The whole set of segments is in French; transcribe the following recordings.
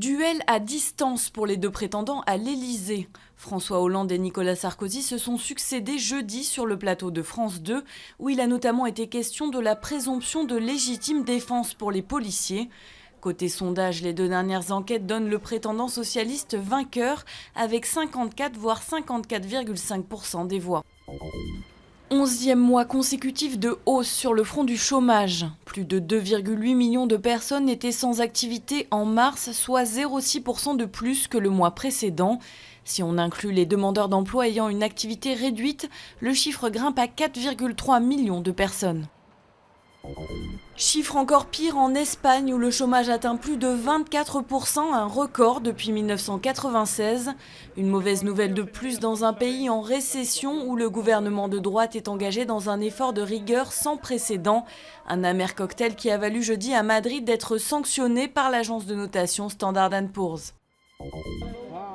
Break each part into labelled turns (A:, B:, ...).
A: Duel à distance pour les deux prétendants à l'Élysée. François Hollande et Nicolas Sarkozy se sont succédés jeudi sur le plateau de France 2, où il a notamment été question de la présomption de légitime défense pour les policiers. Côté sondage, les deux dernières enquêtes donnent le prétendant socialiste vainqueur, avec 54 voire 54,5% des voix. 11e mois consécutif de hausse sur le front du chômage. Plus de 2,8 millions de personnes étaient sans activité en mars, soit 0,6% de plus que le mois précédent. Si on inclut les demandeurs d'emploi ayant une activité réduite, le chiffre grimpe à 4,3 millions de personnes. Chiffre encore pire en Espagne où le chômage atteint plus de 24%, un record depuis 1996. Une mauvaise nouvelle de plus dans un pays en récession où le gouvernement de droite est engagé dans un effort de rigueur sans précédent. Un amer cocktail qui a valu jeudi à Madrid d'être sanctionné par l'agence de notation Standard & Poor's.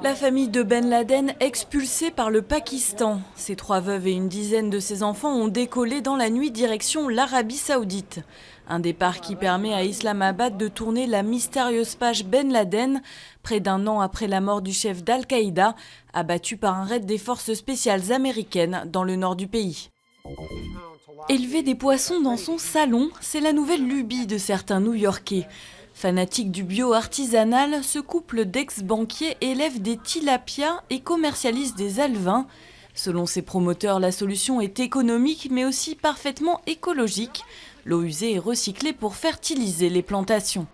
A: La famille de Ben Laden expulsée par le Pakistan. Ses 3 veuves et une dizaine de ses enfants ont décollé dans la nuit direction l'Arabie Saoudite. Un départ qui permet à Islamabad de tourner la mystérieuse page Ben Laden, près d'un an après la mort du chef d'Al-Qaïda, abattu par un raid des forces spéciales américaines dans le nord du pays. Élever des poissons dans son salon, c'est la nouvelle lubie de certains New-Yorkais. Fanatique du bio artisanal, ce couple d'ex-banquiers élève des tilapias et commercialise des alevins. Selon ses promoteurs, la solution est économique mais aussi parfaitement écologique. L'eau usée est recyclée pour fertiliser les plantations.